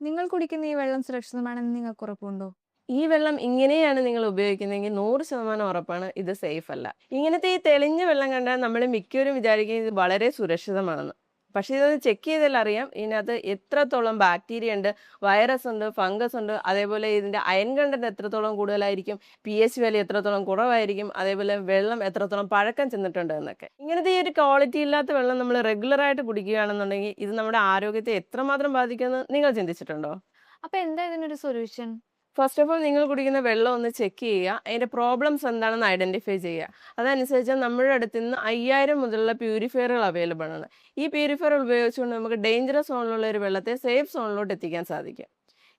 നിങ്ങൾ കുടിക്കുന്ന ഈ വെള്ളം സുരക്ഷിതമാണെന്ന് നിങ്ങൾക്ക് ഉറപ്പുണ്ടോ? ഈ വെള്ളം ഇങ്ങനെയാണ് നിങ്ങൾ ഉപയോഗിക്കുന്നതെങ്കിൽ 100% ഉറപ്പാണ് ഇത് സേഫ് അല്ല. ഇങ്ങനത്തെ ഈ തെളിഞ്ഞ വെള്ളം കണ്ടാൽ നമ്മൾ മിക്കവരും വിചാരിക്കും ഇത് വളരെ സുരക്ഷിതമാണെന്ന്. പക്ഷേ ഇതൊന്ന് ചെക്ക് ചെയ്താൽ അറിയാം ഇതിനകത്ത് എത്രത്തോളം ബാക്ടീരിയ ഉണ്ട്, വൈറസ് ഉണ്ട്, ഫംഗസ് ഉണ്ട്, അതേപോലെ ഇതിൻ്റെ അയൺ കണ്ടന്റ് എത്രത്തോളം കൂടുതലായിരിക്കും, pH വാല്യൂ എത്രത്തോളം കുറവായിരിക്കും, അതേപോലെ വെള്ളം എത്രത്തോളം പഴക്കം ചെന്നിട്ടുണ്ട് എന്നൊക്കെ. ഇങ്ങനത്തെ ഈ ഒരു ക്വാളിറ്റി ഇല്ലാത്ത വെള്ളം നമ്മൾ റെഗുലറായിട്ട് കുടിക്കുകയാണെന്നുണ്ടെങ്കിൽ ഇത് നമ്മുടെ ആരോഗ്യത്തെ എത്രമാത്രം ബാധിക്കുമെന്ന് നിങ്ങൾ ചിന്തിച്ചിട്ടുണ്ടോ? അപ്പൊ എന്താ ഇതിനൊരു സൊല്യൂഷൻ? ഫസ്റ്റ് ഓഫ് ഓൾ നിങ്ങൾ കുടിക്കുന്ന വെള്ളം ഒന്ന് ചെക്ക് ചെയ്യുക. അതിൻ്റെ പ്രോബ്ലംസ് എന്താണെന്ന് ഐഡൻറ്റിഫൈ ചെയ്യുക. അതനുസരിച്ച് നമ്മുടെ അടുത്ത് നിന്ന് 5000 മുതലുള്ള പ്യൂരിഫയറുകൾ അവൈലബിൾ ആണ്. ഈ പ്യൂരിഫയർ ഉപയോഗിച്ചുകൊണ്ട് നമുക്ക് ഡേഞ്ചറസ് സോണിലുള്ള ഒരു വെള്ളത്തെ സേഫ് സോണിലോട്ട് എത്തിക്കാൻ സാധിക്കും.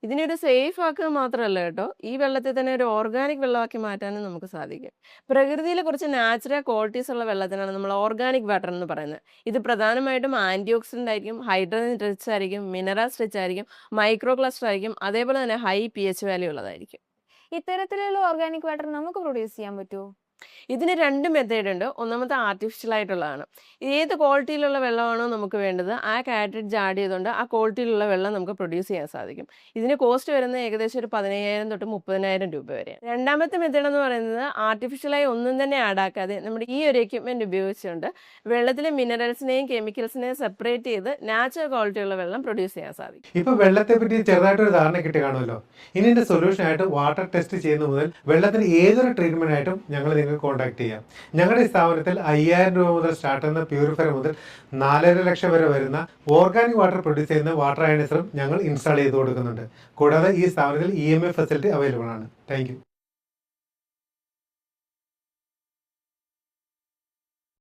ഇതിനൊരു സേഫ് ആക്കുക മാത്രമല്ല കേട്ടോ, ഈ വെള്ളത്തെ തന്നെ ഒരു ഓർഗാനിക് വെള്ളമാക്കി മാറ്റാനും നമുക്ക് സാധിക്കും. പ്രകൃതിയിൽ കുറച്ച് നാച്ചുറൽ ക്വാളിറ്റീസ് ഉള്ള വെള്ളത്തിനാണ് നമ്മൾ ഓർഗാനിക് വാട്ടർ എന്ന് പറയുന്നത്. ഇത് പ്രധാനമായിട്ടും ആൻറ്റി ഓക്സിഡൻ്റ് ആയിരിക്കും, ഹൈഡ്രജൻ റിച്ച് ആയിരിക്കും, മിനറൽസ് റിച്ച് ആയിരിക്കും, മൈക്രോ ക്ലസ്റ്റർ ആയിരിക്കും, അതേപോലെ തന്നെ ഹൈ pH വാല്യൂ ഉള്ളതായിരിക്കും. ഇത്തരത്തിലുള്ള ഓർഗാനിക് വാട്ടർ നമുക്ക് പ്രൊഡ്യൂസ് ചെയ്യാൻ പറ്റുമോ? ഇതിന് 2 മെത്തേഡ് ഉണ്ട്. ഒന്നാമത്തെ ആർട്ടിഫിഷ്യൽ ആയിട്ടുള്ളതാണ്. ഏത് ക്വാളിറ്റിയിലുള്ള വെള്ളമാണോ നമുക്ക് വേണ്ടത് ആ കാർട്രിഡ്ജ് ആഡ് ചെയ്തുകൊണ്ട് ആ ക്വാളിറ്റിയിലുള്ള വെള്ളം നമുക്ക് പ്രൊഡ്യൂസ് ചെയ്യാൻ സാധിക്കും. ഇതിന് കോസ്റ്റ് വരുന്നത് ഏകദേശം ഒരു 15,000 തൊട്ട് 30,000 രൂപ വരെ. രണ്ടാമത്തെ മെത്തേഡ് എന്ന് പറയുന്നത് ആർട്ടിഫിഷ്യലായി ഒന്നും തന്നെ ആഡ് ആക്കാതെ നമ്മുടെ ഈ ഒരു എക്യുപ്മെന്റ് ഉപയോഗിച്ചുകൊണ്ട് വെള്ളത്തിലെ മിനറൽസിനെയും കെമിക്കൽസിനെയും സെപ്പറേറ്റ് ചെയ്ത് നാച്ചുറൽ ക്വാളിറ്റിയുള്ള വെള്ളം പ്രൊഡ്യൂസ് ചെയ്യാൻ സാധിക്കും. ഇപ്പൊ വെള്ളത്തെ പറ്റി ചെറുതായിട്ടൊരു ധാരണ കിട്ടി കാണുമല്ലോ. ഇനി ഇതിന്റെ സൊല്യൂഷൻ ആയിട്ട് വാട്ടർ ടെസ്റ്റ് ചെയ്യുന്ന മുതൽ വെള്ളത്തിന് ഏതൊരു ട്രീറ്റ്മെന്റ് ആയിട്ടും ഞങ്ങൾ നിങ്ങൾക്ക് കോൺടാക്ട് ചെയ്യാം. ഞങ്ങളുടെ ഈ സ്ഥാപനത്തിൽ 5000 രൂപ മുതൽ സ്റ്റാർട്ട് ചെയ്യുന്ന പ്യൂരിഫയർ മുതൽ 4.5 ലക്ഷം വരെ വരുന്ന ഓർഗാനിക് വാട്ടർ പ്രൊഡ്യൂസ് ചെയ്യുന്ന വാട്ടർ അയണൈസറും ഞങ്ങൾ ഇൻസ്റ്റാൾ ചെയ്ത് കൊടുക്കുന്നുണ്ട്. കൂടാതെ ഈ സ്ഥാപനത്തിൽ EMI ഫെസിലിറ്റി അവൈലബിൾ ആണ്. Thank you.